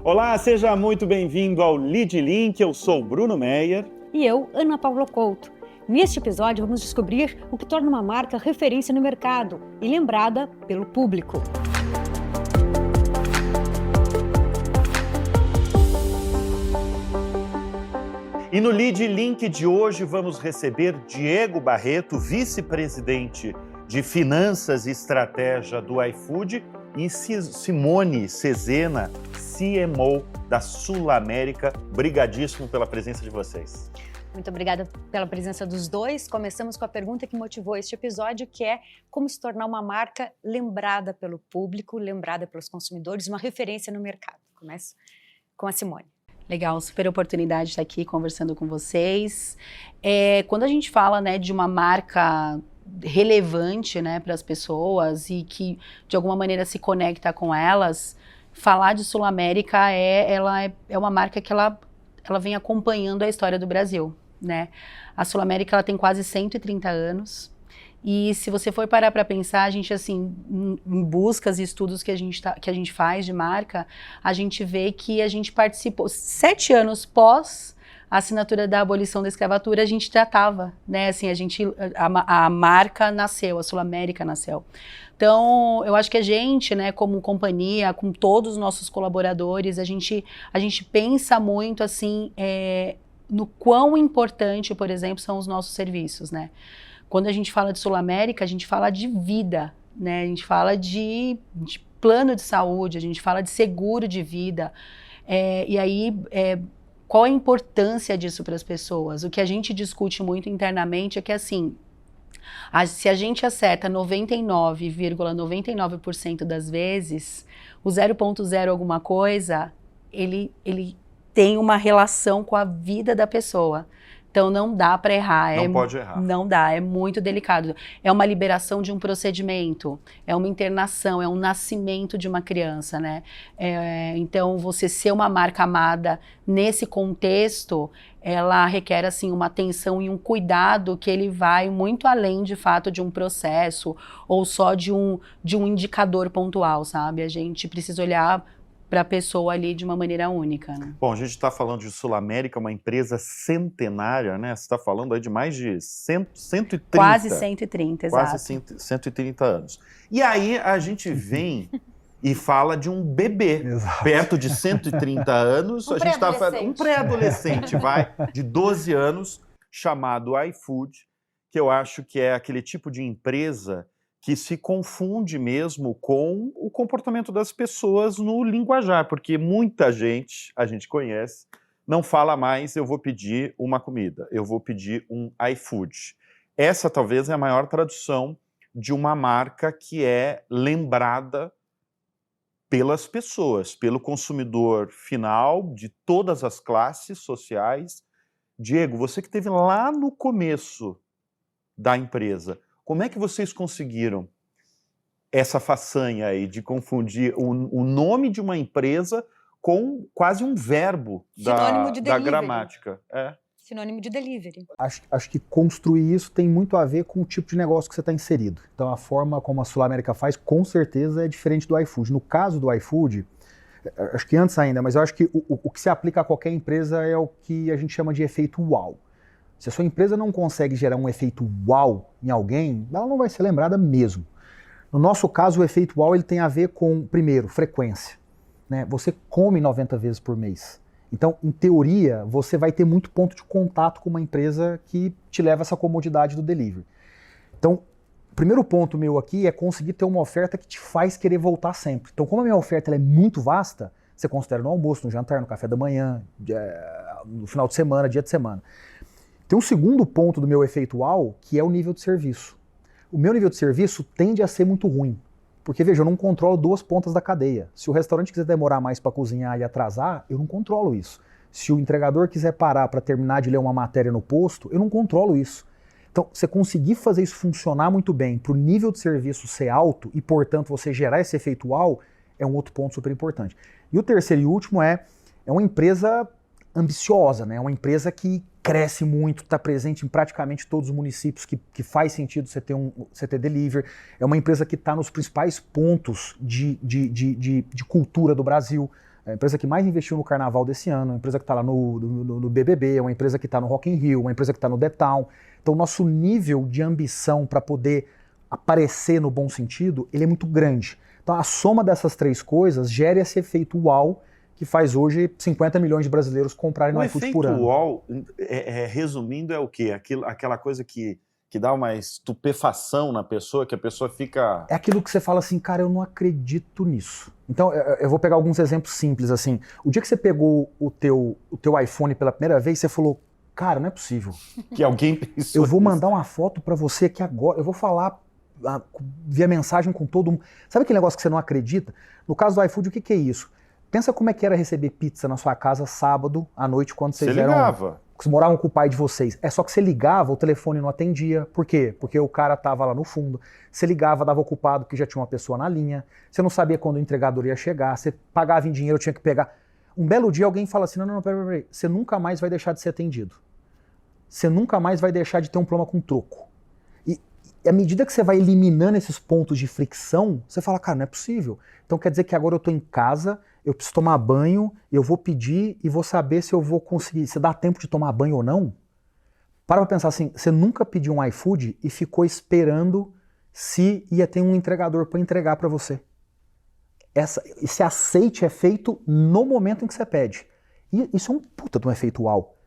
Olá, seja muito bem-vindo ao Lead Link. Eu sou Bruno Meyer. E eu, Ana Paula Couto. Neste episódio, vamos descobrir o que torna uma marca referência no mercado e lembrada pelo público. E no Lead Link de hoje vamos receber Diego Barreto, vice-presidente de Finanças e Estratégia do iFood, e Simone Cesena, CMO da Sul América. Brigadíssimo pela presença de vocês. Muito obrigada pela presença dos dois. Começamos com a pergunta que motivou este episódio, que é como se tornar uma marca lembrada pelo público, lembrada pelos consumidores, uma referência no mercado. Começo com a Simone. Legal, super oportunidade de estar aqui conversando com vocês. Quando a gente fala, né, de uma marca relevante, né, para as pessoas e que de alguma maneira se conecta com elas, falar de Sul América ela é uma marca que ela vem acompanhando a história do Brasil, né? A Sul América ela tem quase 130 anos. E se você for parar para pensar, a gente, assim, em buscas e estudos que a gente faz de marca, a gente vê que a gente participou, 7 anos pós a assinatura da abolição da escravatura, a gente já estava, né, assim, a marca nasceu, a Sul América nasceu. Então, eu acho que a gente, né, como companhia, com todos os nossos colaboradores, a gente pensa muito, assim, no quão importante, por exemplo, são os nossos serviços, né? Quando a gente fala de Sul América, a gente fala de vida, né? A gente fala de plano de saúde, a gente fala de seguro de vida. E aí, qual a importância disso para as pessoas? O que a gente discute muito internamente é que, assim, se a gente acerta 99,99% das vezes, o 0,0 alguma coisa, ele tem uma relação com a vida da pessoa. Então, não dá para errar. Não pode errar. Não dá, é muito delicado. É uma liberação de um procedimento, é uma internação, é um nascimento de uma criança, né? Então, você ser uma marca amada nesse contexto, ela requer, assim, uma atenção e um cuidado que ele vai muito além, de fato, de um processo ou só de um indicador pontual, sabe? A gente precisa olhar para a pessoa ali de uma maneira única, né? Bom, a gente está falando de Sul América, uma empresa centenária, né? Você está falando aí de mais de 130. Quase 130, exato. Quase 130 anos. E aí a gente vem e fala de um bebê. Exato. Perto de 130 anos, a gente está falando um pré-adolescente, de 12 anos, chamado iFood, que eu acho que é aquele tipo de empresa que se confunde mesmo com o comportamento das pessoas no linguajar, porque muita gente, a gente conhece, não fala mais eu vou pedir uma comida, eu vou pedir um iFood. Essa talvez é a maior tradução de uma marca que é lembrada pelas pessoas, pelo consumidor final, de todas as classes sociais. Diego, você que esteve lá no começo da empresa, como é que vocês conseguiram essa façanha aí de confundir o nome de uma empresa com quase um verbo da gramática? Sinônimo de delivery. Acho que construir isso tem muito a ver com o tipo de negócio que você está inserido. Então, a forma como a Sul América faz, com certeza, é diferente do iFood. No caso do iFood, acho que antes ainda, mas eu acho que o que se aplica a qualquer empresa é o que a gente chama de efeito uau. Se a sua empresa não consegue gerar um efeito uau em alguém, ela não vai ser lembrada mesmo. No nosso caso, o efeito uau ele tem a ver com, primeiro, frequência, né? Você come 90 vezes por mês. Então, em teoria, você vai ter muito ponto de contato com uma empresa que te leva essa comodidade do delivery. Então, o primeiro ponto meu aqui é conseguir ter uma oferta que te faz querer voltar sempre. Então, como a minha oferta ela é muito vasta, você considera no almoço, no jantar, no café da manhã, no final de semana, dia de semana. Tem um segundo ponto do meu efeito uau, que é o nível de serviço. O meu nível de serviço tende a ser muito ruim. Porque, veja, eu não controlo 2 pontas da cadeia. Se o restaurante quiser demorar mais para cozinhar e atrasar, eu não controlo isso. Se o entregador quiser parar para terminar de ler uma matéria no posto, eu não controlo isso. Então, você conseguir fazer isso funcionar muito bem, para o nível de serviço ser alto e, portanto, você gerar esse efeito uau, é um outro ponto super importante. E o terceiro e último é uma empresa ambiciosa, né? É uma empresa que cresce muito, está presente em praticamente todos os municípios que faz sentido você ter delivery. É uma empresa que está nos principais pontos de cultura do Brasil. a empresa que mais investiu no carnaval desse ano, a empresa que está lá no BBB, uma empresa que está no Rock in Rio, uma empresa que está no The Town. Então, o nosso nível de ambição para poder aparecer no bom sentido, ele é muito grande. Então, a soma dessas três coisas gera esse efeito uau que faz hoje 50 milhões de brasileiros comprarem no iFood por ano. O uau, resumindo, é o quê? Aquela coisa que dá uma estupefação na pessoa, que a pessoa fica... É aquilo que você fala assim, cara, eu não acredito nisso. Então, eu vou pegar alguns exemplos simples, assim. O dia que você pegou o teu iPhone pela primeira vez, você falou, cara, não é possível. Que alguém pensou Eu vou mandar uma foto pra você aqui agora, eu vou falar via mensagem com todo mundo. Sabe aquele negócio que você não acredita? No caso do iFood, o que é isso? Pensa como é que era receber pizza na sua casa sábado à noite, quando vocês ligava. Vocês moravam com o pai de vocês. É só que você ligava, o telefone não atendia. Por quê? Porque o cara tava lá no fundo. Você ligava, dava ocupado porque já tinha uma pessoa na linha. Você não sabia quando o entregador ia chegar. Você pagava em dinheiro, tinha que pegar. Um belo dia alguém fala assim, não, peraí. Você nunca mais vai deixar de ser atendido. Você nunca mais vai deixar de ter um problema com troco. E à medida que você vai eliminando esses pontos de fricção, você fala, cara, não é possível. Então quer dizer que agora eu tô em casa, eu preciso tomar banho, eu vou pedir e vou saber se eu vou conseguir, se dá tempo de tomar banho ou não. Para pensar assim, você nunca pediu um iFood e ficou esperando se ia ter um entregador para entregar para você. Esse aceite é feito no momento em que você pede. E isso é um puta de um efeito uau.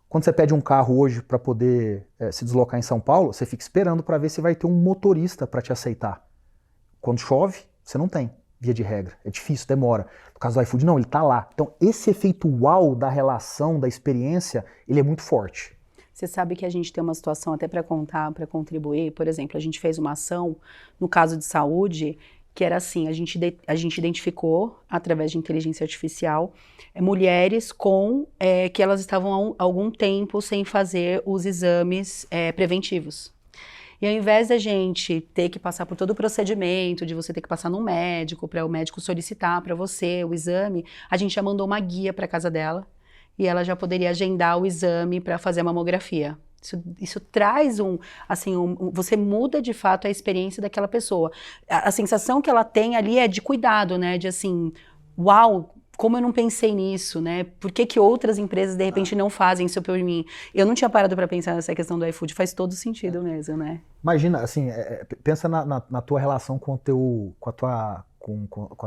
Quando você pede um carro hoje para poder se deslocar em São Paulo, você fica esperando para ver se vai ter um motorista para te aceitar. Quando chove, você não tem, via de regra. É difícil, demora. No caso do iFood, não, ele está lá. Então, esse efeito uau da relação, da experiência, ele é muito forte. Você sabe que a gente tem uma situação até para contar, para contribuir. Por exemplo, a gente fez uma ação, no caso de saúde, que era assim, a gente identificou, através de inteligência artificial, mulheres que elas estavam há algum tempo sem fazer os exames preventivos. E ao invés da gente ter que passar por todo o procedimento, de você ter que passar num médico, para o médico solicitar para você o exame, a gente já mandou uma guia para casa dela, e ela já poderia agendar o exame para fazer a mamografia. Isso traz você muda de fato a experiência daquela pessoa. A sensação que ela tem ali é de cuidado, né? De assim, uau, como eu não pensei nisso, né? Por que outras empresas de repente não fazem isso por mim? Eu não tinha parado para pensar nessa questão do iFood, faz todo sentido mesmo, né? Imagina, assim, pensa na tua relação com a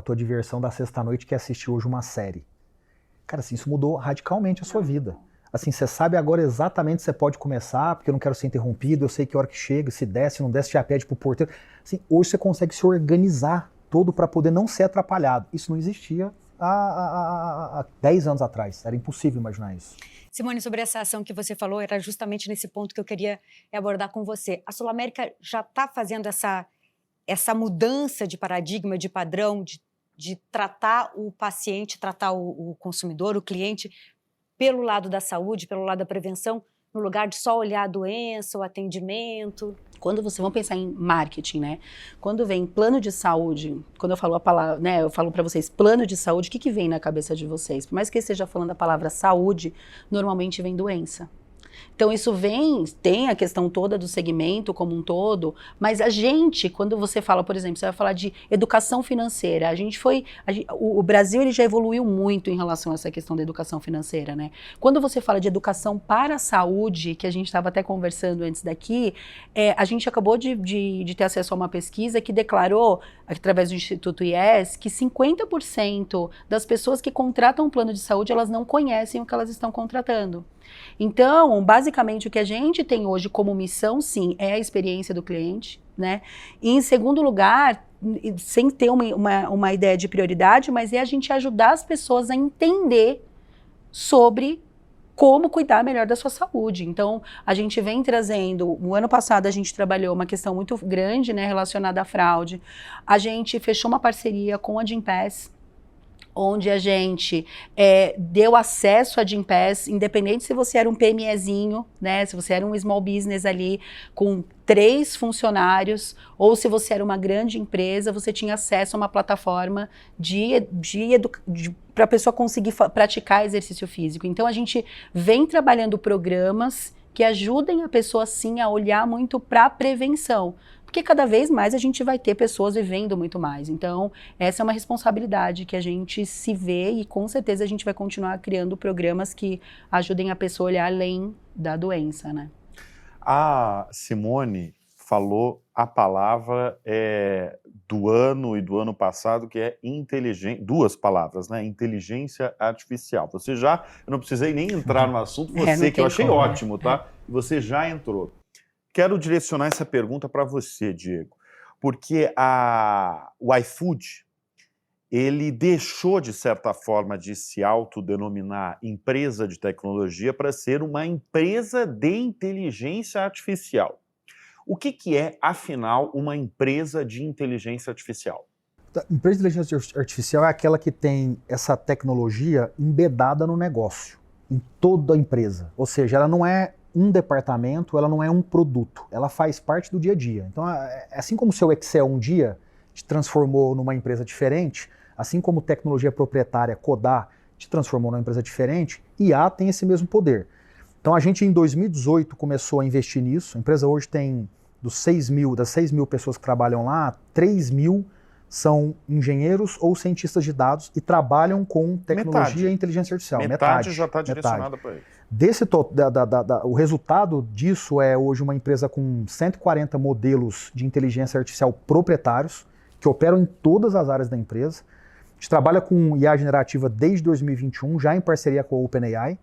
tua diversão da sexta-noite, que é assistir hoje uma série. Cara, assim, isso mudou radicalmente a sua vida. Assim, você sabe agora exatamente se você pode começar, porque eu não quero ser interrompido, eu sei que hora que chega, se desce, se não desce, já pede pro porteiro. Assim, hoje você consegue se organizar todo para poder não ser atrapalhado. Isso não existia há 10 anos atrás, era impossível imaginar isso. Simone, sobre essa ação que você falou, era justamente nesse ponto que eu queria abordar com você. A Sul América já está fazendo essa mudança de paradigma, de padrão, de tratar o paciente, tratar o consumidor, o cliente, pelo lado da saúde, pelo lado da prevenção, no lugar de só olhar a doença, o atendimento? Vamos pensar em marketing, né? Quando vem plano de saúde, quando eu falo a palavra, né, eu falo para vocês plano de saúde, o que vem na cabeça de vocês? Por mais que eu esteja falando a palavra saúde, normalmente vem doença. Então isso tem a questão toda do segmento como um todo, mas a gente, quando você fala, por exemplo, você vai falar de educação financeira, o Brasil ele já evoluiu muito em relação a essa questão da educação financeira, né? Quando você fala de educação para a saúde, que a gente estava até conversando antes daqui, a gente acabou de ter acesso a uma pesquisa que declarou, através do Instituto IES, que 50% das pessoas que contratam um plano de saúde, elas não conhecem o que elas estão contratando. Então, basicamente, o que a gente tem hoje como missão, sim, é a experiência do cliente, né? E, em segundo lugar, sem ter uma ideia de prioridade, mas é a gente ajudar as pessoas a entender sobre como cuidar melhor da sua saúde. Então, a gente vem trazendo, o ano passado a gente trabalhou uma questão muito grande, né, relacionada à fraude. A gente fechou uma parceria com a Gympass, onde a gente deu acesso a Gympass, independente se você era um PMEzinho, né, se você era um small business ali com 3 funcionários, ou se você era uma grande empresa, você tinha acesso a uma plataforma para a pessoa conseguir praticar exercício físico. Então a gente vem trabalhando programas que ajudem a pessoa sim a olhar muito para a prevenção. porque cada vez mais a gente vai ter pessoas vivendo muito mais. Então, essa é uma responsabilidade que a gente se vê e com certeza a gente vai continuar criando programas que ajudem a pessoa a olhar além da doença, né? A Simone falou a palavra do ano e do ano passado, que é inteligência, 2 palavras, né? Inteligência artificial. Eu não precisei nem entrar no assunto, você que eu achei ótimo, tá? Você já entrou. Quero direcionar essa pergunta para você, Diego, porque o iFood, ele deixou, de certa forma, de se autodenominar empresa de tecnologia para ser uma empresa de inteligência artificial. O que é, afinal, uma empresa de inteligência artificial? A empresa de inteligência artificial é aquela que tem essa tecnologia embedada no negócio, em toda a empresa. Ou seja, ela não é um departamento, ela não é um produto, ela faz parte do dia a dia. Então, assim como o seu Excel um dia te transformou numa empresa diferente, assim como tecnologia proprietária, Codar, te transformou numa empresa diferente, IA tem esse mesmo poder. Então, a gente em 2018 começou a investir nisso. A empresa hoje tem, das 6 mil pessoas que trabalham lá, 3 mil são engenheiros ou cientistas de dados e trabalham com tecnologia e inteligência artificial. Metade já está direcionada para isso. O resultado disso é hoje uma empresa com 140 modelos de inteligência artificial proprietários, que operam em todas as áreas da empresa. A gente trabalha com IA generativa desde 2021, já em parceria com a OpenAI.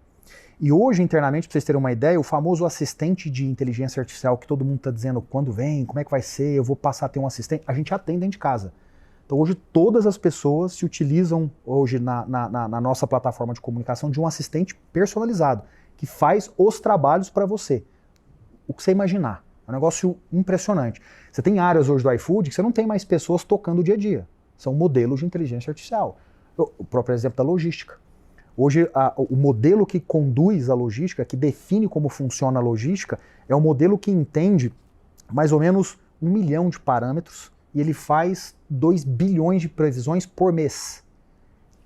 E hoje, internamente, para vocês terem uma ideia, o famoso assistente de inteligência artificial que todo mundo está dizendo quando vem, como é que vai ser, eu vou passar a ter um assistente, a gente atende dentro de casa. Então hoje todas as pessoas se utilizam hoje na nossa plataforma de comunicação de um assistente personalizado, que faz os trabalhos para você. O que você imaginar. É um negócio impressionante. Você tem áreas hoje do iFood que você não tem mais pessoas tocando o dia a dia. São modelos de inteligência artificial. O próprio exemplo da logística. Hoje, o modelo que conduz a logística, que define como funciona a logística, é um modelo que entende mais ou menos 1 milhão de parâmetros e ele faz 2 bilhões de previsões por mês.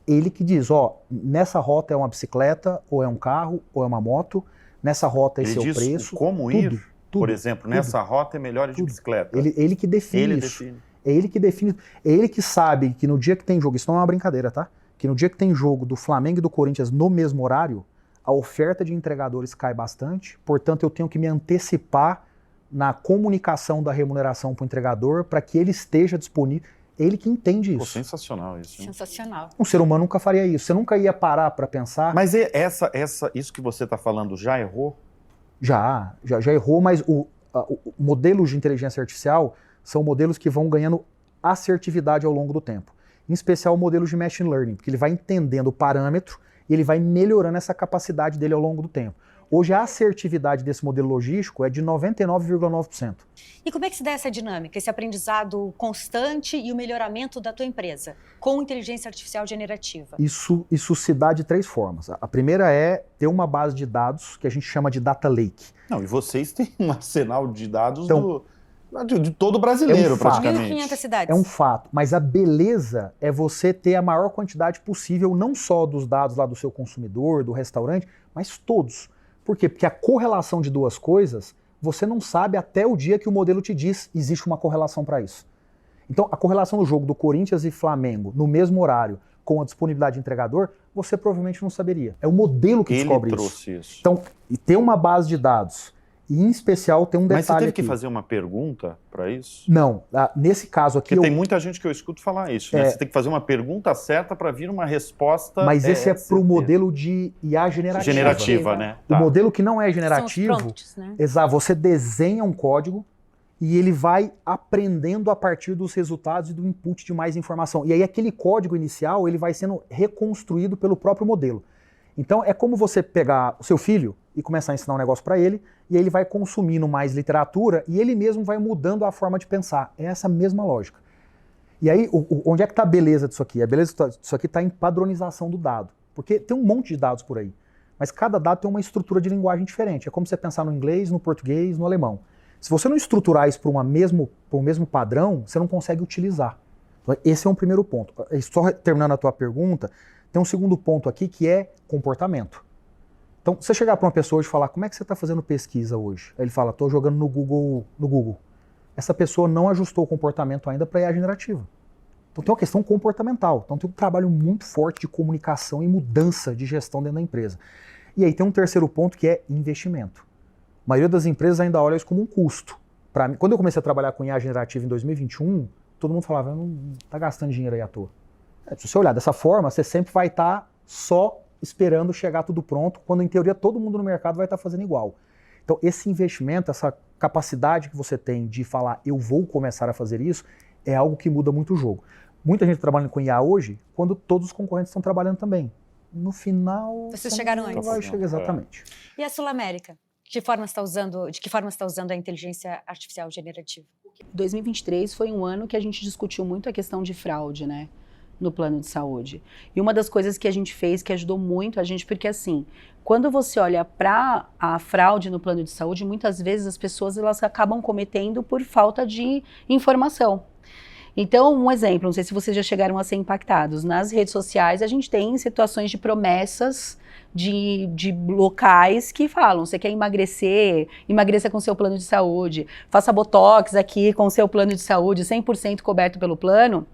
Ele que diz, nessa rota é uma bicicleta, ou é um carro, ou é uma moto, nessa rota esse é o preço. Como ir, por exemplo, nessa rota é melhor ir de bicicleta. Ele que define isso. É ele que define. É ele que sabe que no dia que tem jogo, isso não é uma brincadeira, tá? Que no dia que tem jogo do Flamengo e do Corinthians no mesmo horário, a oferta de entregadores cai bastante, portanto eu tenho que me antecipar na comunicação da remuneração para o entregador para que ele esteja disponível. Ele que entende isso. Sensacional isso. Sensacional. Um ser humano nunca faria isso. Você nunca ia parar para pensar. Mas isso que você está falando já errou? Já errou, mas modelos de inteligência artificial são modelos que vão ganhando assertividade ao longo do tempo. Em especial modelos de machine learning, porque ele vai entendendo o parâmetro e ele vai melhorando essa capacidade dele ao longo do tempo. Hoje a assertividade desse modelo logístico é de 99,9%. E como é que se dá essa dinâmica, esse aprendizado constante e o melhoramento da tua empresa com inteligência artificial generativa? Isso se dá de 3 formas. A primeira é ter uma base de dados que a gente chama de data lake. Não, e vocês têm um arsenal de dados de todo brasileiro, praticamente. 1.500 cidades. É um fato, mas a beleza é você ter a maior quantidade possível, não só dos dados lá do seu consumidor, do restaurante, mas todos. Por quê? Porque a correlação de 2 coisas, você não sabe até o dia que o modelo te diz existe uma correlação para isso. Então, a correlação do jogo do Corinthians e Flamengo no mesmo horário com a disponibilidade de entregador, você provavelmente não saberia. É o modelo que descobre isso. Ele trouxe isso. Então, e ter uma base de dados, e em especial tem um detalhe. Mas você teve aqui. Que fazer uma pergunta para isso? Não. Nesse caso aqui... Porque tem muita gente que eu escuto falar isso, né? Você tem que fazer uma pergunta certa para vir uma resposta... Mas esse é para o modelo de IA generativa. Generativa, né? Tá. O modelo que não é generativo... São os prompts, né? Exato. Você desenha um código e ele vai aprendendo a partir dos resultados e do input de mais informação. E aí aquele código inicial ele vai sendo reconstruído pelo próprio modelo. Então é como você pegar o seu filho e começar a ensinar um negócio para ele, e aí ele vai consumindo mais literatura e ele mesmo vai mudando a forma de pensar. É essa mesma lógica. E aí, onde é que está a beleza disso aqui? A beleza disso aqui está em padronização do dado. Porque tem um monte de dados por aí, mas cada dado tem uma estrutura de linguagem diferente. É como você pensar no inglês, no português, no alemão. Se você não estruturar isso para um mesmo padrão, você não consegue utilizar. Então, esse é um primeiro ponto. Só terminando a tua pergunta, tem um segundo ponto aqui que é comportamento. Então, você chegar para uma pessoa hoje e falar, como é que você está fazendo pesquisa hoje? Aí ele fala, estou jogando no Google. essa pessoa não ajustou o comportamento ainda para IA generativa. Então tem uma questão comportamental. Então tem um trabalho muito forte de comunicação e mudança de gestão dentro da empresa. E aí tem um terceiro ponto que é investimento. A maioria das empresas ainda olha isso como um custo. Pra mim, quando eu comecei a trabalhar com IA generativa em 2021, todo mundo falava, não está gastando dinheiro aí à toa. Se você olhar dessa forma, você sempre vai estar só esperando chegar tudo pronto, quando em teoria todo mundo no mercado vai estar fazendo igual. Então esse investimento, essa capacidade que você tem de falar, eu vou começar a fazer isso, é algo que muda muito o jogo. Muita gente trabalhando com IA hoje, quando todos os concorrentes estão trabalhando também. No final... Vocês chegaram antes. Vai chegar exatamente. E a Sul América? De que forma está usando a inteligência artificial generativa? 2023 foi um ano que a gente discutiu muito a questão de fraude, né? No plano de saúde. E uma das coisas que a gente fez que ajudou muito a gente, porque assim, quando você olha para a fraude no plano de saúde, muitas vezes as pessoas elas acabam cometendo por falta de informação. Então, um exemplo, não sei se vocês já chegaram a ser impactados, nas redes sociais a gente tem situações de promessas de locais que falam, você quer emagrecer, emagreça com seu plano de saúde, faça botox aqui com seu plano de saúde, 100% coberto pelo plano.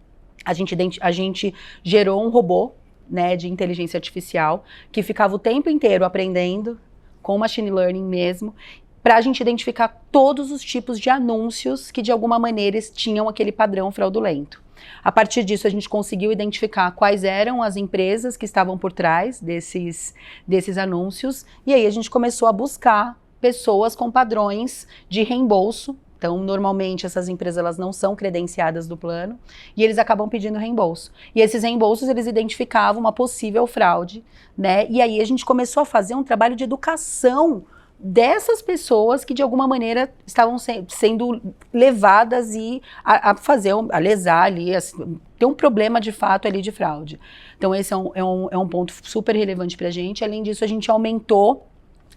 A gente gerou um robô, né, de inteligência artificial que ficava o tempo inteiro aprendendo, com machine learning mesmo, para a gente identificar todos os tipos de anúncios que de alguma maneira tinham aquele padrão fraudulento. A partir disso a gente conseguiu identificar quais eram as empresas que estavam por trás desses anúncios e aí a gente começou a buscar pessoas com padrões de reembolso. Então, normalmente, essas empresas elas não são credenciadas do plano e eles acabam pedindo reembolso. E esses reembolsos, eles identificavam uma possível fraude, né? E aí a gente começou a fazer um trabalho de educação dessas pessoas que, de alguma maneira, estavam sendo levadas a lesar ali, ter um problema, de fato, ali de fraude. Então, esse é um ponto super relevante para a gente. Além disso, a gente aumentou,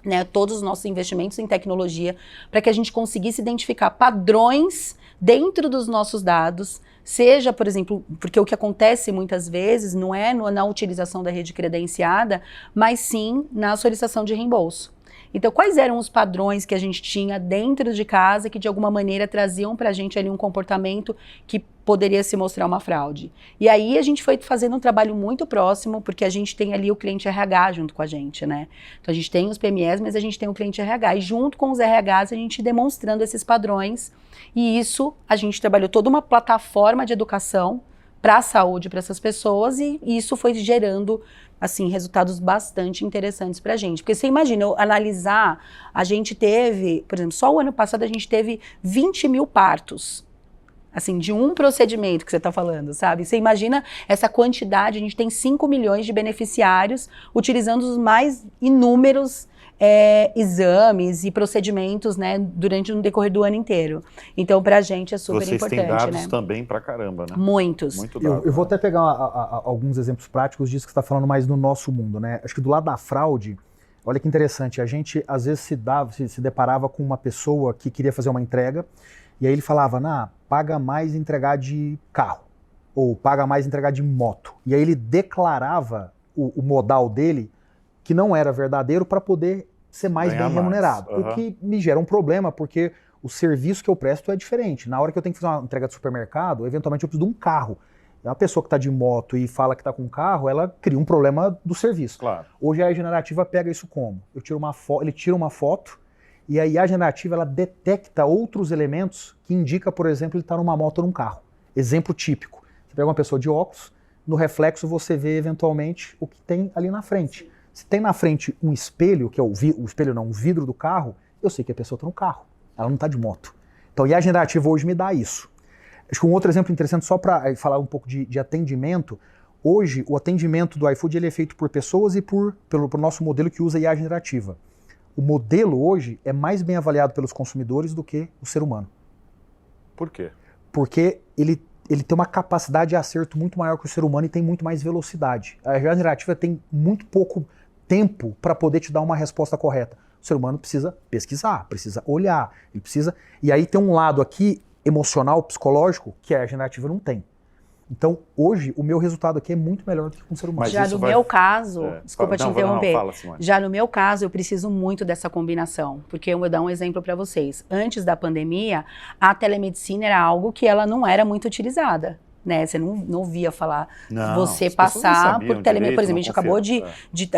né, todos os nossos investimentos em tecnologia para que a gente conseguisse identificar padrões dentro dos nossos dados, seja, por exemplo, porque o que acontece muitas vezes não é na utilização da rede credenciada, mas sim na solicitação de reembolso. Então, quais eram os padrões que a gente tinha dentro de casa que, de alguma maneira, traziam para a gente ali um comportamento que poderia se mostrar uma fraude? E aí, a gente foi fazendo um trabalho muito próximo, porque a gente tem ali o cliente RH junto com a gente, né? Então, a gente tem os PMEs, mas a gente tem o cliente RH. E junto com os RHs, a gente demonstrando esses padrões. E isso, a gente trabalhou toda uma plataforma de educação para a saúde, para essas pessoas, e isso foi gerando, assim, resultados bastante interessantes para a gente. Porque você imagina, eu analisar, a gente teve, por exemplo, só o ano passado a gente teve 20 mil partos, assim, de um procedimento que você está falando, sabe? Você imagina essa quantidade, a gente tem 5 milhões de beneficiários utilizando os mais inúmeros exames e procedimentos, né, durante o decorrer do ano inteiro. Então, pra gente é super importante, né? Vocês têm dados também pra caramba, né? Muitos. Muito dado, eu vou até pegar alguns exemplos práticos disso que você está falando mais no nosso mundo, né? Acho que do lado da fraude, olha que interessante, a gente às vezes se deparava com uma pessoa que queria fazer uma entrega e aí ele falava, paga mais entregar de carro ou paga mais entregar de moto. E aí ele declarava o modal dele que não era verdadeiro para poder ser mais bem remunerado. O que me gera um problema, porque o serviço que eu presto é diferente. Na hora que eu tenho que fazer uma entrega de supermercado, eventualmente eu preciso de um carro. Uma pessoa que está de moto e fala que está com um carro, ela cria um problema do serviço. Claro. Hoje a generativa pega isso como? Ele tira uma foto e aí a generativa ela detecta outros elementos que indica, por exemplo, ele está numa moto ou num carro. Exemplo típico. Você pega uma pessoa de óculos, no reflexo você vê eventualmente o que tem ali na frente. Se tem na frente um espelho, que é o espelho não, um vidro do carro, eu sei que a pessoa está no carro, ela não está de moto. Então, e a generativa hoje me dá isso. Acho que um outro exemplo interessante, só para falar um pouco de atendimento, hoje o atendimento do iFood ele é feito por pessoas e pelo nosso modelo que usa IA generativa. O modelo hoje é mais bem avaliado pelos consumidores do que o ser humano. Por quê? Porque ele tem uma capacidade de acerto muito maior que o ser humano e tem muito mais velocidade. A IA generativa tem muito pouco tempo para poder te dar uma resposta correta. O ser humano precisa pesquisar, precisa olhar, ele precisa... E aí tem um lado aqui emocional, psicológico, que a generativa não tem. Então, hoje, o meu resultado aqui é muito melhor do que com o ser humano. Mas já no meu caso, desculpa te interromper, já no meu caso, eu preciso muito dessa combinação, porque eu vou dar um exemplo para vocês. Antes da pandemia, a telemedicina era algo que ela não era muito utilizada. Né? Você não ouvia falar, você passar por telemedicina. Por exemplo, a gente acabou a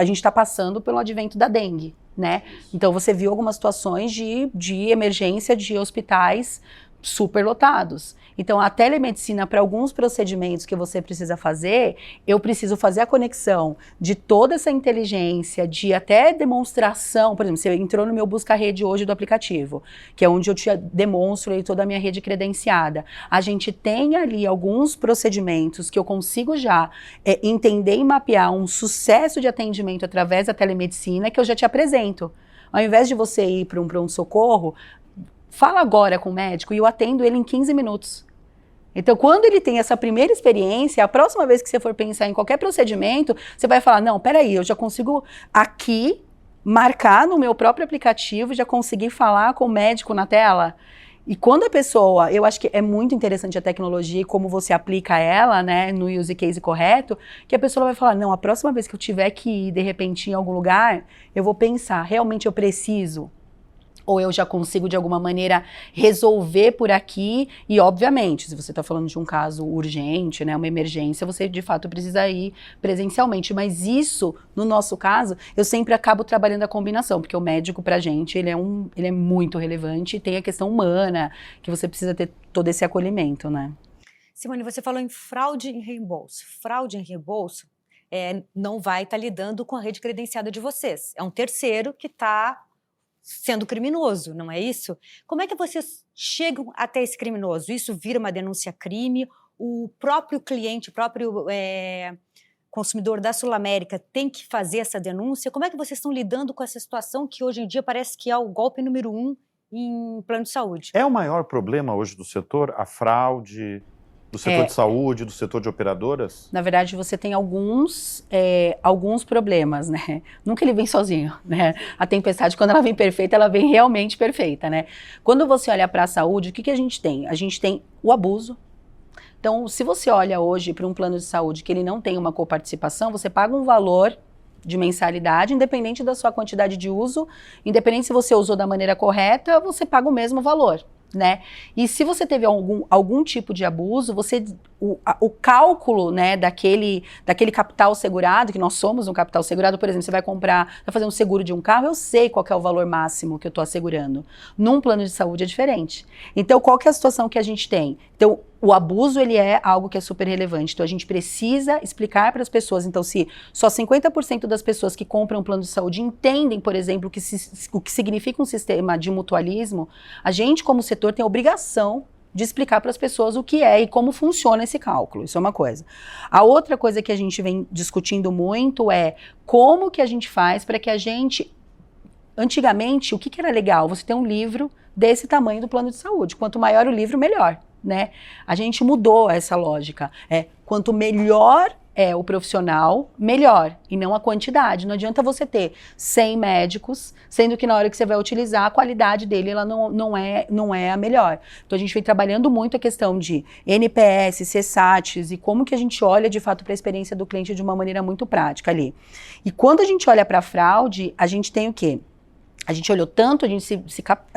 gente está passando pelo advento da dengue, né? Então você viu algumas situações de emergência de hospitais superlotados. Então, a telemedicina, para alguns procedimentos que você precisa fazer, eu preciso fazer a conexão de toda essa inteligência, de até demonstração. Por exemplo, você entrou no meu busca-rede hoje do aplicativo, que é onde eu te demonstro aí toda a minha rede credenciada. A gente tem ali alguns procedimentos que eu consigo já entender e mapear um sucesso de atendimento através da telemedicina que eu já te apresento. Ao invés de você ir para um pronto-socorro, fala agora com o médico e eu atendo ele em 15 minutos. Então, quando ele tem essa primeira experiência, a próxima vez que você for pensar em qualquer procedimento, você vai falar, não, peraí, eu já consigo aqui marcar no meu próprio aplicativo, já consegui falar com o médico na tela. E quando a pessoa, eu acho que é muito interessante a tecnologia e como você aplica ela, né, no use case correto, que a pessoa vai falar, não, a próxima vez que eu tiver que ir, de repente, em algum lugar, eu vou pensar, realmente eu preciso? Ou eu já consigo, de alguma maneira, resolver por aqui. E, obviamente, se você está falando de um caso urgente, né, uma emergência, você, de fato, precisa ir presencialmente. Mas isso, no nosso caso, eu sempre acabo trabalhando a combinação, porque o médico, pra gente, ele é muito relevante e tem a questão humana, que você precisa ter todo esse acolhimento, né? Simone, você falou em fraude em reembolso. Fraude em reembolso não vai estar lidando com a rede credenciada de vocês. É um terceiro que está sendo criminoso, não é isso? Como é que vocês chegam até esse criminoso? Isso vira uma denúncia-crime? O próprio cliente, o próprio consumidor da Sul América tem que fazer essa denúncia? Como é que vocês estão lidando com essa situação que hoje em dia parece que é o golpe número 1 em plano de saúde? É o maior problema hoje do setor? A fraude do setor de saúde, do setor de operadoras? Na verdade, você tem alguns problemas, né? Nunca ele vem sozinho, né? A tempestade, quando ela vem perfeita, ela vem realmente perfeita, né? Quando você olha para a saúde, o que a gente tem? A gente tem o abuso. Então, se você olha hoje para um plano de saúde que ele não tem uma coparticipação, você paga um valor de mensalidade, independente da sua quantidade de uso, independente se você usou da maneira correta, você paga o mesmo valor. Né? E se você teve algum tipo de abuso, o cálculo, né, daquele capital segurado, que nós somos um capital segurado, por exemplo, você vai fazer um seguro de um carro, eu sei qual que é o valor máximo que eu estou assegurando. Num plano de saúde é diferente. Então, qual que é a situação que a gente tem? Então, o abuso, ele é algo que é super relevante. Então, a gente precisa explicar para as pessoas. Então, se só 50% das pessoas que compram um plano de saúde entendem, por exemplo, o que significa um sistema de mutualismo, a gente, como setor, tem a obrigação de explicar para as pessoas o que é e como funciona esse cálculo. Isso é uma coisa. A outra coisa que a gente vem discutindo muito é como que a gente faz para que a gente... Antigamente, o que era legal? Você tem um livro desse tamanho do plano de saúde. Quanto maior o livro, melhor. Né? A gente mudou essa lógica. Quanto melhor é o profissional, melhor, e não a quantidade. Não adianta você ter 100 médicos, sendo que na hora que você vai utilizar, a qualidade dele ela não é a melhor. Então a gente vem trabalhando muito a questão de NPS, CSATs, e como que a gente olha de fato para a experiência do cliente de uma maneira muito prática ali. E quando a gente olha para a fraude, a gente tem o quê? A gente olhou tanto, a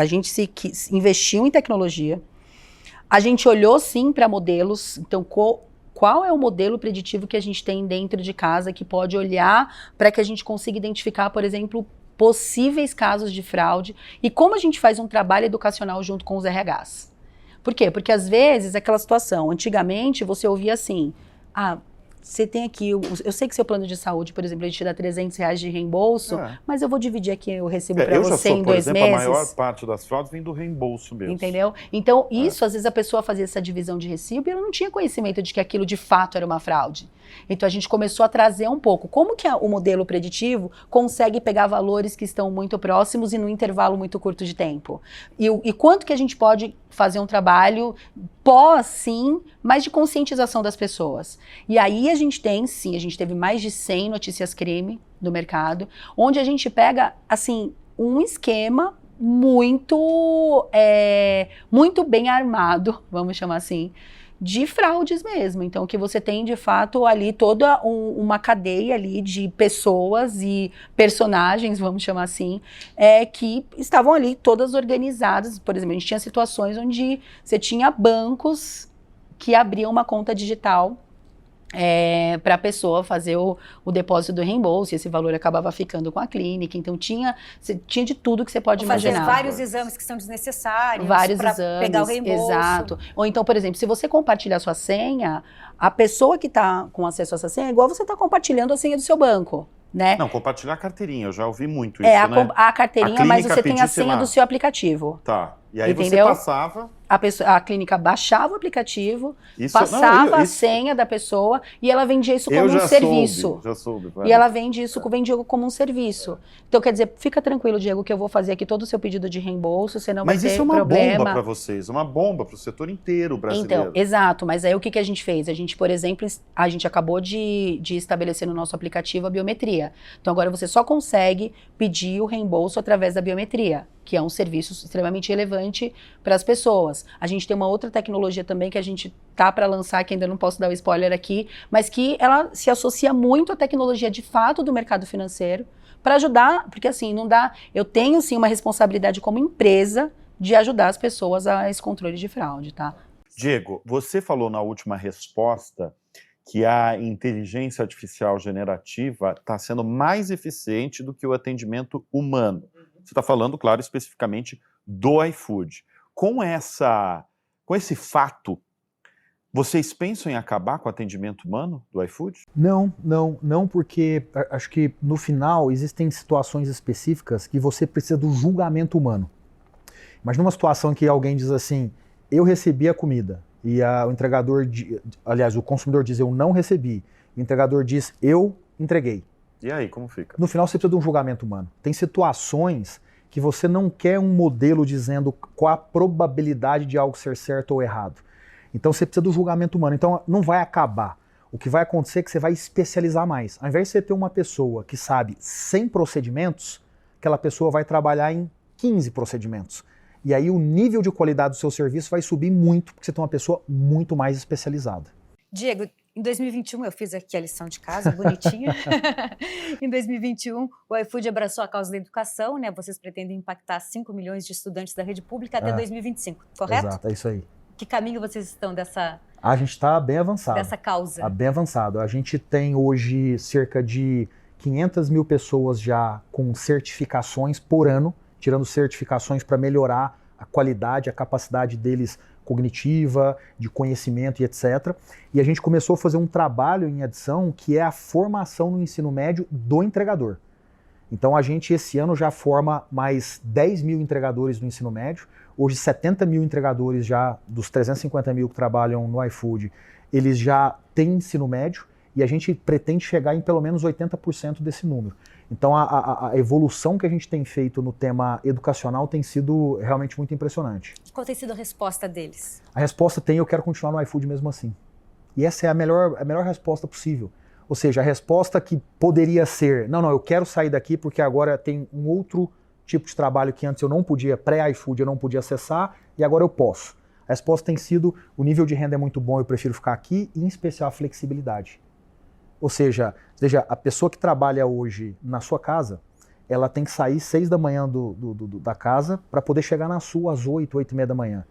gente se investiu em tecnologia. A gente olhou sim para modelos, então qual é o modelo preditivo que a gente tem dentro de casa que pode olhar para que a gente consiga identificar, por exemplo, possíveis casos de fraude e como a gente faz um trabalho educacional junto com os RHs. Por quê? Porque às vezes aquela situação, antigamente você ouvia assim, você tem aqui, eu sei que seu plano de saúde, por exemplo, ele te dá R$300 de reembolso, mas eu vou dividir aqui o recibo para você em 2 meses. A maior parte das fraudes vem do reembolso mesmo. Entendeu? Então, isso, às vezes, a pessoa fazia essa divisão de recibo e ela não tinha conhecimento de que aquilo de fato era uma fraude. Então, a gente começou a trazer um pouco. Como que o modelo preditivo consegue pegar valores que estão muito próximos e num intervalo muito curto de tempo? E quanto que a gente pode fazer um trabalho sim, mas de conscientização das pessoas. E aí a gente teve mais de 100 notícias crime no mercado, onde a gente pega, assim, um esquema muito bem armado, vamos chamar assim, de fraudes mesmo. Então, que você tem, de fato, ali toda uma cadeia ali de pessoas e personagens, vamos chamar assim, que estavam ali todas organizadas. Por exemplo, a gente tinha situações onde você tinha bancos que abriam uma conta digital para a pessoa fazer o depósito do reembolso, e esse valor acabava ficando com a clínica. Então tinha de tudo que você pode imaginar. Fazer vários exames que são desnecessários para pegar o reembolso. Exato. Ou então, por exemplo, se você compartilhar a sua senha, a pessoa que está com acesso a essa senha é igual você está compartilhando a senha do seu banco. Né? Não, compartilhar a carteirinha, eu já ouvi muito isso, né? A carteirinha, mas você tem a senha do seu aplicativo. Tá, e aí entendeu? Você passava... A clínica baixava o aplicativo, passava a senha da pessoa e ela vendia isso como um serviço. Já soube. E ela vendia como um serviço. Então, quer dizer, fica tranquilo, Diego, que eu vou fazer aqui todo o seu pedido de reembolso, você não vai ter problema. Mas isso é uma bomba para vocês, uma bomba para o setor inteiro brasileiro. Então, exato, mas aí o que a gente fez? A gente, por exemplo, a gente acabou de estabelecer no nosso aplicativo a biometria. Então, agora você só consegue pedir o reembolso através da biometria, que é um serviço extremamente relevante para as pessoas. A gente tem uma outra tecnologia também que a gente tá para lançar, que ainda não posso dar o spoiler aqui, mas que ela se associa muito à tecnologia de fato do mercado financeiro para ajudar, porque assim, não dá... Eu tenho sim uma responsabilidade como empresa de ajudar as pessoas a esse controle de fraude, tá? Diego, você falou na última resposta que a inteligência artificial generativa está sendo mais eficiente do que o atendimento humano. Você está falando, claro, especificamente do iFood. Com esse fato, vocês pensam em acabar com o atendimento humano do iFood? Não, porque acho que no final existem situações específicas que você precisa do julgamento humano. Imagina uma situação em que alguém diz assim, eu recebi a comida, e o entregador, aliás, o consumidor diz, eu não recebi, o entregador diz, eu entreguei. E aí, como fica? No final você precisa de um julgamento humano. Tem situações que você não quer um modelo dizendo qual a probabilidade de algo ser certo ou errado. Então você precisa do julgamento humano. Então não vai acabar. O que vai acontecer é que você vai especializar mais. Ao invés de você ter uma pessoa que sabe 100 procedimentos, aquela pessoa vai trabalhar em 15 procedimentos. E aí o nível de qualidade do seu serviço vai subir muito, porque você tem uma pessoa muito mais especializada. Diego, em 2021, eu fiz aqui a lição de casa, bonitinha. Em 2021, o iFood abraçou a causa da educação, né? Vocês pretendem impactar 5 milhões de estudantes da rede pública até 2025, correto? Exato, é isso aí. Que caminho vocês estão dessa... A gente está bem avançado. Dessa causa. Está bem avançado. A gente tem hoje cerca de 500 mil pessoas já com certificações por ano, tirando certificações para melhorar a qualidade, a capacidade deles cognitiva, de conhecimento e etc. E a gente começou a fazer um trabalho em adição que é a formação no ensino médio do entregador. Então a gente esse ano já forma mais 10 mil entregadores no ensino médio. Hoje 70 mil entregadores já, dos 350 mil que trabalham no iFood, eles já têm ensino médio e a gente pretende chegar em pelo menos 80% desse número. Então a evolução que a gente tem feito no tema educacional tem sido realmente muito impressionante. Qual tem sido a resposta deles? A resposta tem, eu quero continuar no iFood mesmo assim. E essa é a melhor resposta possível. Ou seja, a resposta que poderia ser, não, eu quero sair daqui porque agora tem um outro tipo de trabalho que antes eu não podia, pré-iFood eu não podia acessar e agora eu posso. A resposta tem sido, o nível de renda é muito bom, eu prefiro ficar aqui, e em especial a flexibilidade. Ou seja, a pessoa que trabalha hoje na sua casa, ela tem que sair 6 da manhã da casa para poder chegar na sua às 8, 8 e meia da manhã.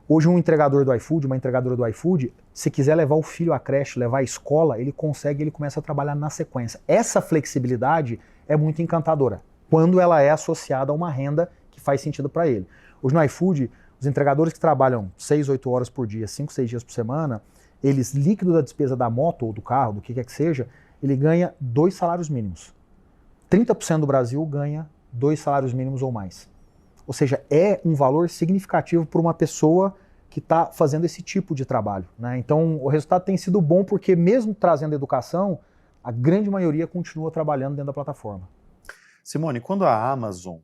Hoje um entregador do iFood, uma entregadora do iFood, se quiser levar o filho à creche, levar à escola, ele consegue, ele começa a trabalhar na sequência. Essa flexibilidade é muito encantadora, quando ela é associada a uma renda que faz sentido para ele. Hoje no iFood, os entregadores que trabalham 6, 8 horas por dia, 5, 6 dias por semana, eles, líquido da despesa da moto ou do carro, do que quer que seja, ele ganha 2 salários mínimos. 30% do Brasil ganha 2 salários mínimos ou mais. Ou seja, é um valor significativo para uma pessoa que está fazendo esse tipo de trabalho, né? Então, o resultado tem sido bom porque, mesmo trazendo educação, a grande maioria continua trabalhando dentro da plataforma. Simone, quando a Amazon,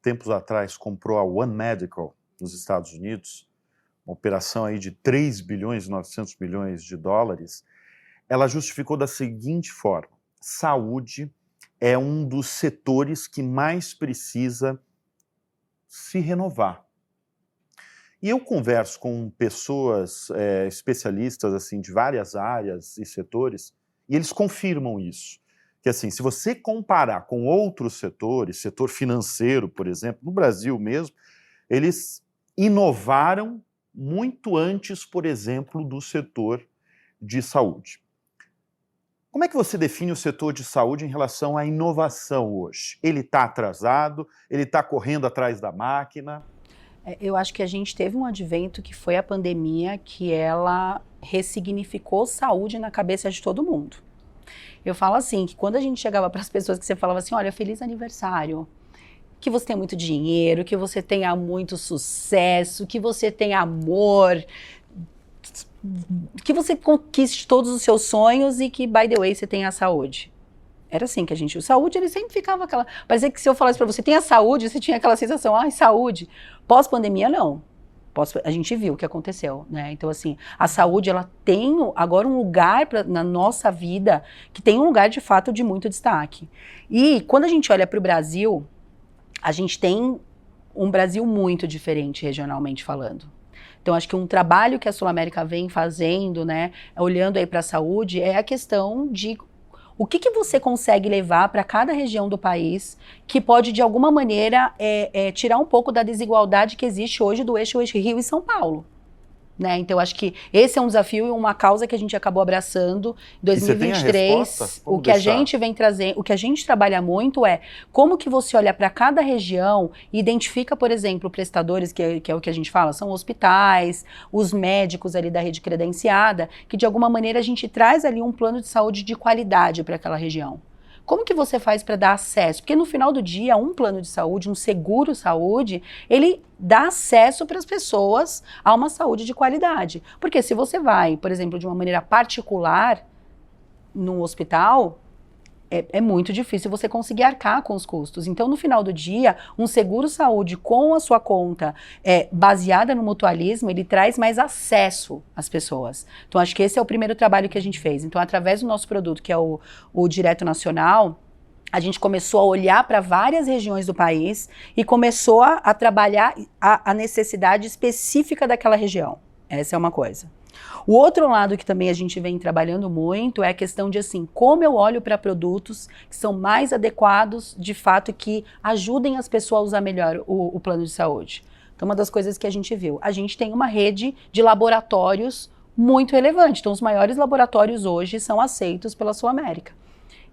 tempos atrás, comprou a One Medical nos Estados Unidos, uma operação aí de 3 bilhões e 900 milhões de dólares, ela justificou da seguinte forma: saúde é um dos setores que mais precisa se renovar. E eu converso com pessoas especialistas assim de várias áreas e setores, e eles confirmam isso. Que assim, se você comparar com outros setores, setor financeiro, por exemplo, no Brasil mesmo, eles inovaram muito antes, por exemplo, do setor de saúde. Como é que você define o setor de saúde em relação à inovação hoje? Ele está atrasado? Ele está correndo atrás da máquina? Eu acho que a gente teve um advento que foi a pandemia, que ela ressignificou saúde na cabeça de todo mundo. Eu falo assim, que quando a gente chegava para as pessoas que você falava assim, olha, feliz aniversário, que você tenha muito dinheiro, que você tenha muito sucesso, que você tenha amor, que você conquiste todos os seus sonhos e que, by the way, você tenha a saúde. Era assim que a gente... Saúde, ele sempre ficava aquela... Parecia que se eu falasse para você, tenha saúde, você tinha aquela sensação, ai, saúde. Pós-pandemia, não. A gente viu o que aconteceu, né? Então, assim, a saúde, ela tem agora um lugar na nossa vida, que tem um lugar, de fato, de muito destaque. E quando a gente olha para o Brasil, a gente tem um Brasil muito diferente, regionalmente falando. Então, acho que um trabalho que a Sul América vem fazendo, né, olhando aí para a saúde, é a questão de o que você consegue levar para cada região do país que pode, de alguma maneira, tirar um pouco da desigualdade que existe hoje do eixo Rio e São Paulo. Né? Então, acho que esse é um desafio e uma causa que a gente acabou abraçando em 2023. O que a gente vem trazendo, o que a gente trabalha muito é como que você olha para cada região e identifica, por exemplo, prestadores, que é o que a gente fala, são hospitais, os médicos ali da rede credenciada, que de alguma maneira a gente traz ali um plano de saúde de qualidade para aquela região. Como que você faz para dar acesso? Porque no final do dia, um plano de saúde, um seguro saúde, ele dá acesso para as pessoas a uma saúde de qualidade. Porque se você vai, por exemplo, de uma maneira particular num hospital, é muito difícil você conseguir arcar com os custos. Então, no final do dia, um seguro saúde com a sua conta baseada no mutualismo, ele traz mais acesso às pessoas. Então, acho que esse é o primeiro trabalho que a gente fez. Então, através do nosso produto, que é o Direto Nacional, a gente começou a olhar para várias regiões do país e começou a trabalhar a necessidade específica daquela região. Essa é uma coisa. O outro lado que também a gente vem trabalhando muito é a questão de, assim, como eu olho para produtos que são mais adequados, de fato, que ajudem as pessoas a usar melhor o plano de saúde. Então, uma das coisas que a gente viu, a gente tem uma rede de laboratórios muito relevante. Então, os maiores laboratórios hoje são aceitos pela Sul América.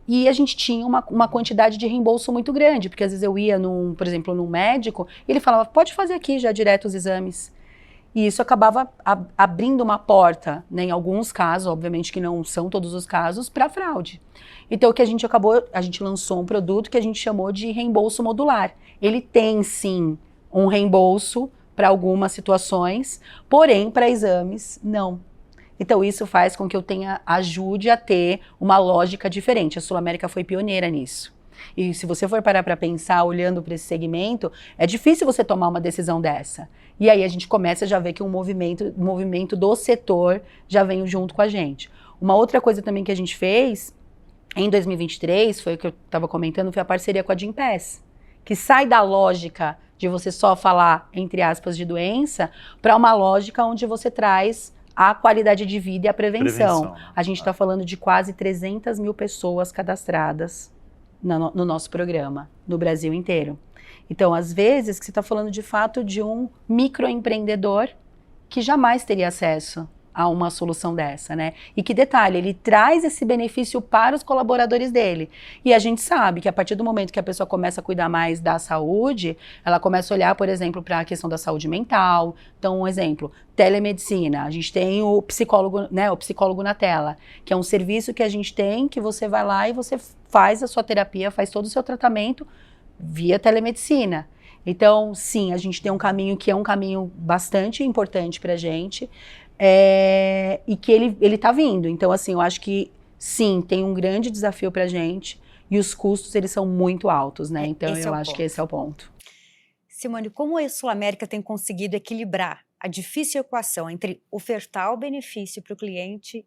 E a gente tinha uma quantidade de reembolso muito grande, porque às vezes eu ia, por exemplo, num médico, e ele falava, pode fazer aqui já direto os exames. E isso acabava abrindo uma porta, né, em alguns casos, obviamente que não são todos os casos, para fraude. Então, o que a gente lançou um produto que a gente chamou de reembolso modular. Ele tem, sim, um reembolso para algumas situações, porém, para exames, não. Então, isso faz com que eu ajude a ter uma lógica diferente. A Sul América foi pioneira nisso. E se você for parar para pensar, olhando para esse segmento, é difícil você tomar uma decisão dessa. E aí a gente começa a já ver que um movimento do setor já vem junto com a gente. Uma outra coisa também que a gente fez, em 2023, foi o que eu estava comentando, foi a parceria com a Gympass, que sai da lógica de você só falar, entre aspas, de doença, para uma lógica onde você traz a qualidade de vida e a prevenção. A gente está falando de quase 300 mil pessoas cadastradas no nosso programa, no Brasil inteiro. Então, às vezes, que você está falando de fato de um microempreendedor que jamais teria acesso a uma solução dessa, né? E que detalhe, ele traz esse benefício para os colaboradores dele. E a gente sabe que a partir do momento que a pessoa começa a cuidar mais da saúde, ela começa a olhar, por exemplo, para a questão da saúde mental. Então, um exemplo, telemedicina. A gente tem o psicólogo, né? O psicólogo na tela, que é um serviço que a gente tem, que você vai lá e você faz a sua terapia, faz todo o seu tratamento via telemedicina. Então, sim, a gente tem um caminho que é um caminho bastante importante para a gente, e que ele tá vindo. Então, assim, eu acho que, sim, tem um grande desafio para a gente, e os custos, eles são muito altos, né? Então, eu acho que esse é o ponto. Simone, como a Sul América tem conseguido equilibrar a difícil equação entre ofertar o benefício para o cliente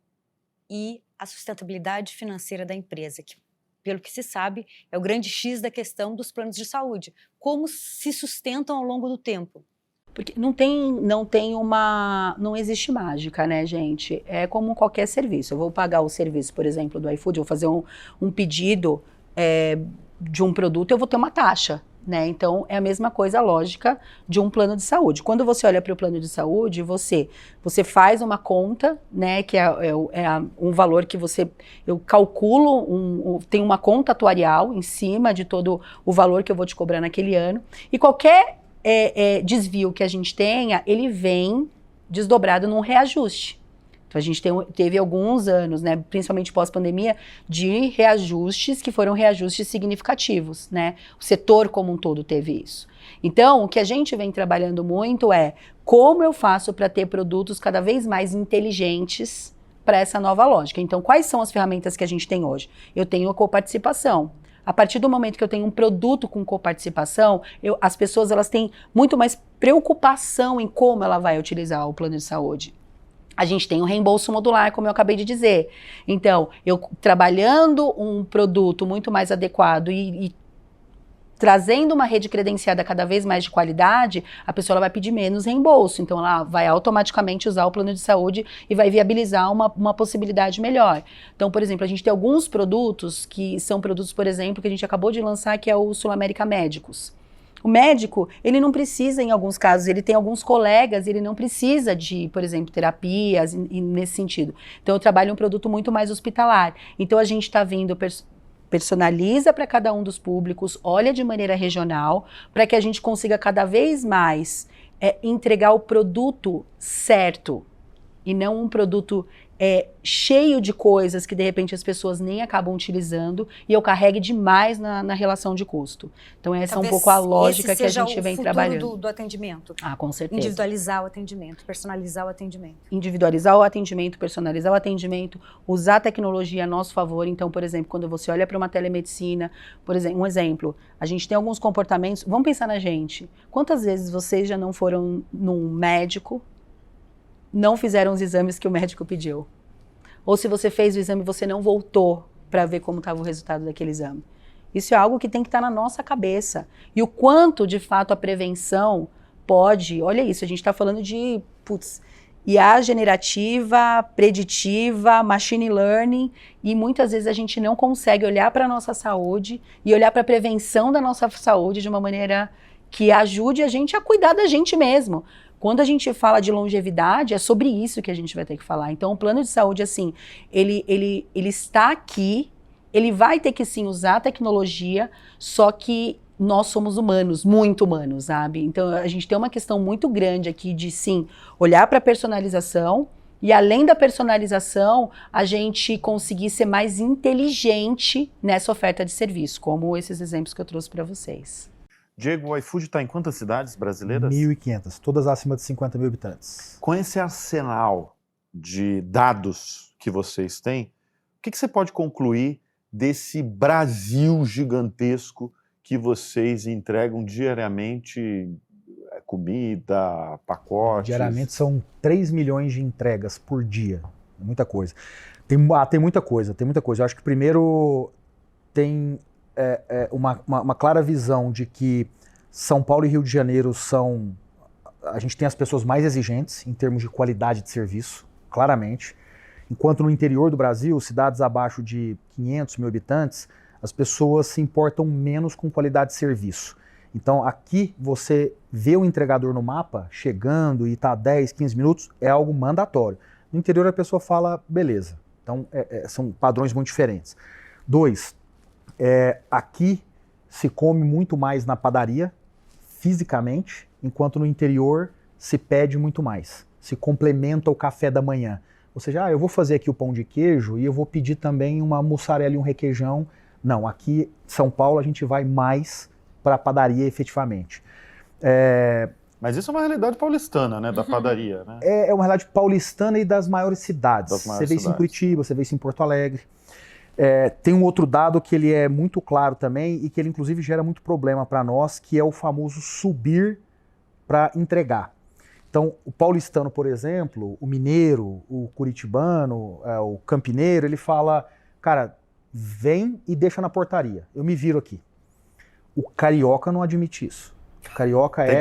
e a sustentabilidade financeira da empresa, que, pelo que se sabe, é o grande X da questão dos planos de saúde. Como se sustentam ao longo do tempo? Porque não existe mágica, né, gente? É como qualquer serviço. Eu vou pagar o serviço, por exemplo, do iFood, eu vou fazer um pedido de um produto, eu vou ter uma taxa, né? Então, é a mesma coisa, a lógica de um plano de saúde. Quando você olha para o plano de saúde, você faz uma conta, né, que um valor que eu calculo, tem uma conta atuarial em cima de todo o valor que eu vou te cobrar naquele ano, e qualquer desvio que a gente tenha, ele vem desdobrado num reajuste. Então, a gente teve alguns anos, né, principalmente pós-pandemia, de reajustes que foram reajustes significativos, né? O setor como um todo teve isso. Então, o que a gente vem trabalhando muito é como eu faço para ter produtos cada vez mais inteligentes para essa nova lógica. Então, quais são as ferramentas que a gente tem hoje? Eu tenho a coparticipação. A partir do momento que eu tenho um produto com coparticipação, as pessoas elas têm muito mais preocupação em como ela vai utilizar o plano de saúde. A gente tem o reembolso modular, como eu acabei de dizer. Então, eu trabalhando um produto muito mais adequado e trazendo uma rede credenciada cada vez mais de qualidade, a pessoa ela vai pedir menos reembolso. Então, ela vai automaticamente usar o plano de saúde e vai viabilizar uma possibilidade melhor. Então, por exemplo, a gente tem alguns produtos que são produtos, por exemplo, que a gente acabou de lançar, que é o SulAmérica Médicos. O médico, ele não precisa, em alguns casos, ele tem alguns colegas, ele não precisa de, por exemplo, terapias, nesse sentido. Então, eu trabalho um produto muito mais hospitalar. Então, a gente está vindo, personaliza para cada um dos públicos, olha de maneira regional, para que a gente consiga cada vez mais entregar o produto certo, e não um produto cheio de coisas que de repente as pessoas nem acabam utilizando e eu carregue demais na relação de custo. Então essa é um pouco a lógica que a gente vem trabalhando. Do atendimento. Com certeza. Individualizar o atendimento, personalizar o atendimento. Individualizar o atendimento, personalizar o atendimento, usar a tecnologia a nosso favor. Então, por exemplo, quando você olha para uma telemedicina, por exemplo, um exemplo, a gente tem alguns comportamentos, vamos pensar na gente. Quantas vezes vocês já não foram num médico, não fizeram os exames que o médico pediu? Ou se você fez o exame, você não voltou para ver como estava o resultado daquele exame. Isso é algo que tem que estar na nossa cabeça. E o quanto, de fato, a prevenção pode... Olha isso, a gente está falando de IA generativa, preditiva, machine learning, e muitas vezes a gente não consegue olhar para a nossa saúde e olhar para a prevenção da nossa saúde de uma maneira que ajude a gente a cuidar da gente mesmo. Quando a gente fala de longevidade, é sobre isso que a gente vai ter que falar. Então, o plano de saúde, assim, ele está aqui, ele vai ter que, sim, usar a tecnologia, só que nós somos humanos, muito humanos, sabe? Então, a gente tem uma questão muito grande aqui de, sim, olhar para a personalização e, além da personalização, a gente conseguir ser mais inteligente nessa oferta de serviço, como esses exemplos que eu trouxe para vocês. Diego, o iFood está em quantas cidades brasileiras? 1.500, todas acima de 50 mil habitantes. Com esse arsenal de dados que vocês têm, o que você pode concluir desse Brasil gigantesco que vocês entregam diariamente? Comida, pacotes? Diariamente são 3 milhões de entregas por dia. Muita coisa. Tem muita coisa, tem muita coisa. Eu acho que primeiro tem... uma clara visão de que São Paulo e Rio de Janeiro a gente tem as pessoas mais exigentes em termos de qualidade de serviço, claramente, enquanto no interior do Brasil, cidades abaixo de 500 mil habitantes, as pessoas se importam menos com qualidade de serviço. Então aqui você vê o entregador no mapa chegando e está 10, 15 minutos, é algo mandatório. No interior a pessoa fala, beleza. Então são padrões muito diferentes. 2, aqui se come muito mais na padaria, fisicamente, enquanto no interior se pede muito mais. Se complementa o café da manhã. Ou seja, eu vou fazer aqui o pão de queijo e eu vou pedir também uma mussarela e um requeijão. Não, aqui em São Paulo a gente vai mais para a padaria efetivamente. Mas isso é uma realidade paulistana, né, da padaria, né? É uma realidade paulistana e das maiores cidades. Você vê isso em Curitiba, você vê isso em Porto Alegre. Tem um outro dado que ele é muito claro também e que ele inclusive gera muito problema para nós, que é o famoso subir para entregar. Então, o paulistano, por exemplo, o mineiro, o curitibano, o campineiro, ele fala, cara, vem e deixa na portaria, eu me viro aqui. O carioca não admite isso. Carioca tem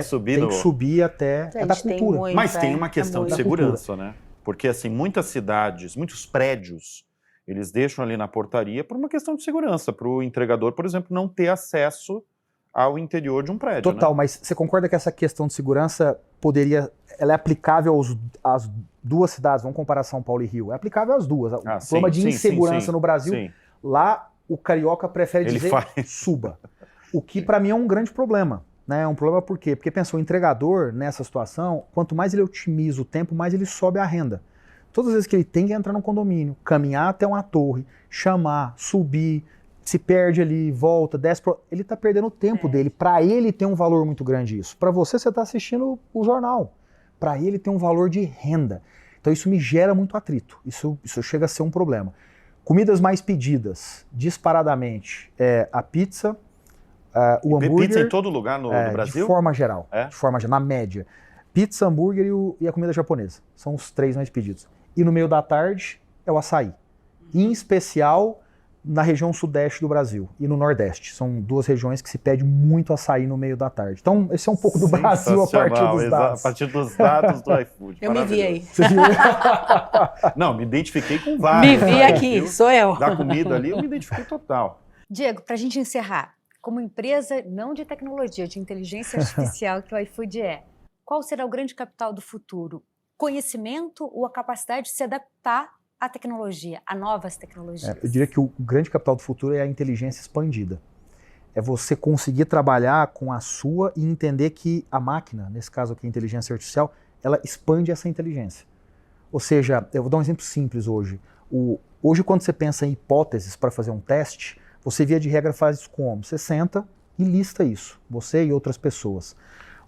que subir até é da cultura. Muito, mas tem uma questão de segurança, né? Porque assim, muitas cidades, muitos prédios, eles deixam ali na portaria por uma questão de segurança, para o entregador, por exemplo, não ter acesso ao interior de um prédio. Total, né? Mas você concorda que essa questão de segurança ela é aplicável às duas cidades? Vamos comparar São Paulo e Rio. É aplicável às duas. O problema de insegurança no Brasil, lá o carioca prefere dizer suba. O que para mim é um grande problema. Né? É um problema por quê? Porque pensa, o entregador nessa situação, quanto mais ele otimiza o tempo, mais ele sobe a renda. Todas as vezes que ele tem que entrar num condomínio, caminhar até uma torre, chamar, subir, se perde ali, volta, desce, ele está perdendo o tempo dele. Para ele tem um valor muito grande isso. Para você está assistindo o jornal. Para ele tem um valor de renda. Então isso me gera muito atrito. Isso chega a ser um problema. Comidas mais pedidas, disparadamente, a pizza, o hambúrguer... Pizza em todo lugar no Brasil? De forma geral, na média. Pizza, hambúrguer e a comida japonesa. São os 3 mais pedidos. E no meio da tarde é o açaí. Em especial na região sudeste do Brasil e no nordeste. São 2 regiões que se pede muito açaí no meio da tarde. Então, esse é um pouco do Brasil a partir dos dados. A partir dos dados do iFood. Eu me vi aí. Você viu? Não, me identifiquei com vários. Me vi aqui, sou eu. Da comida ali, eu me identifiquei total. Diego, para a gente encerrar, como empresa não de tecnologia, de inteligência artificial que o iFood qual será o grande capital do futuro? Conhecimento ou a capacidade de se adaptar à tecnologia, a novas tecnologias? Eu diria que o grande capital do futuro é a inteligência expandida. É você conseguir trabalhar com a sua e entender que a máquina, nesse caso aqui a inteligência artificial, ela expande essa inteligência. Ou seja, eu vou dar um exemplo simples hoje. Hoje quando você pensa em hipóteses para fazer um teste, você via de regra faz isso como? Você senta e lista isso, você e outras pessoas.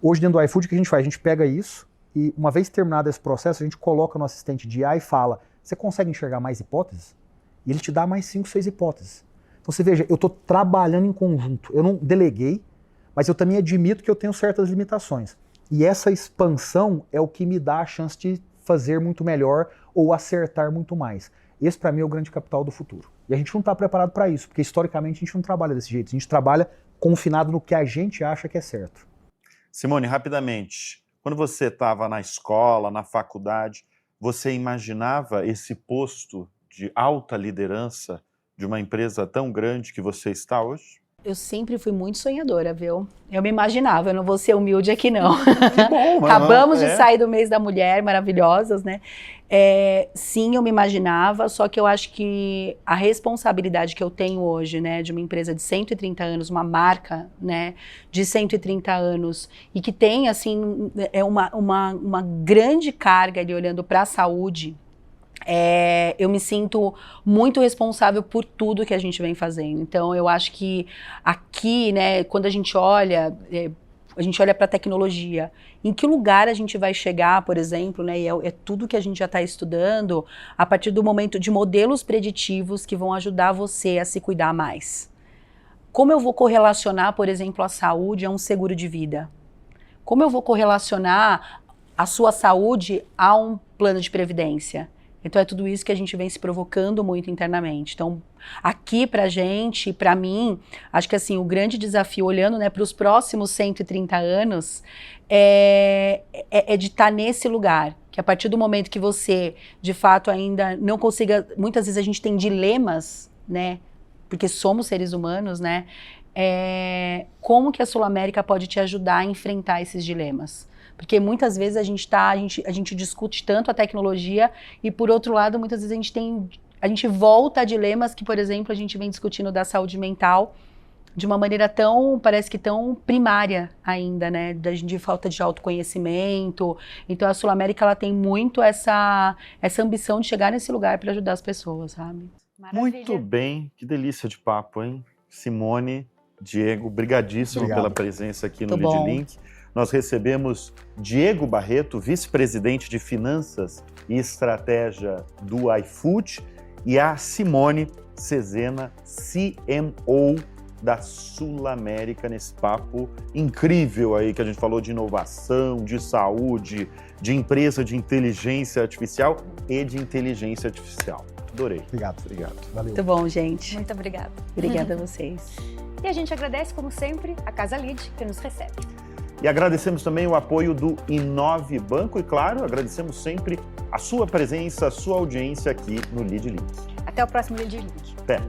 Hoje dentro do iFood o que a gente faz? A gente pega isso e uma vez terminado esse processo, a gente coloca no assistente de IA e fala, você consegue enxergar mais hipóteses? E ele te dá mais 5, 6 hipóteses. Então você veja, eu estou trabalhando em conjunto. Eu não deleguei, mas eu também admito que eu tenho certas limitações. E essa expansão é o que me dá a chance de fazer muito melhor ou acertar muito mais. Esse para mim é o grande capital do futuro. E a gente não está preparado para isso, porque historicamente a gente não trabalha desse jeito. A gente trabalha confinado no que a gente acha que é certo. Simone, rapidamente, quando você estava na escola, na faculdade, você imaginava esse posto de alta liderança de uma empresa tão grande que você está hoje? Eu sempre fui muito sonhadora, viu? Eu me imaginava, eu não vou ser humilde aqui não. Que bom, Acabamos de sair do mês da mulher, maravilhosas, né? Sim, eu me imaginava, só que eu acho que a responsabilidade que eu tenho hoje, né, de uma empresa de 130 anos, uma marca, né, de 130 anos, e que tem, assim, uma grande carga ali olhando para a saúde, eu me sinto muito responsável por tudo que a gente vem fazendo. Então, eu acho que aqui, né, quando a gente olha para a tecnologia, em que lugar a gente vai chegar, por exemplo, né, e é tudo que a gente já está estudando, a partir do momento de modelos preditivos que vão ajudar você a se cuidar mais. Como eu vou correlacionar, por exemplo, a saúde a um seguro de vida? Como eu vou correlacionar a sua saúde a um plano de previdência? Então é tudo isso que a gente vem se provocando muito internamente. Então aqui pra gente, pra mim, acho que assim, o grande desafio, olhando, né, para os próximos 130 anos, é de estar nesse lugar. Que a partir do momento que você, de fato, ainda não consiga... Muitas vezes a gente tem dilemas, né? Porque somos seres humanos, né? Como que a Sul-América pode te ajudar a enfrentar esses dilemas? Porque muitas vezes a gente discute tanto a tecnologia e, por outro lado, muitas vezes a gente volta a dilemas que, por exemplo, a gente vem discutindo da saúde mental de uma maneira parece que tão primária ainda, né? De falta de autoconhecimento. Então, a Sul-América, ela tem muito essa ambição de chegar nesse lugar para ajudar as pessoas, sabe? Maravilha. Muito bem, que delícia de papo, hein? Simone, Diego, brigadíssimo pela presença aqui no LeadLink. Nós recebemos Diego Barreto, vice-presidente de Finanças e Estratégia do iFood, e a Simone Cesena, CMO da Sul-América, nesse papo incrível aí que a gente falou de inovação, de saúde, de empresa de inteligência artificial e de inteligência artificial. Adorei. Obrigado. Valeu. Muito bom, gente. Muito obrigada. Obrigada a vocês. E a gente agradece, como sempre, a Casa Lead, que nos recebe. E agradecemos também o apoio do Inove Banco e, claro, agradecemos sempre a sua presença, a sua audiência aqui no Lead Link. Até o próximo Lead Link. Até.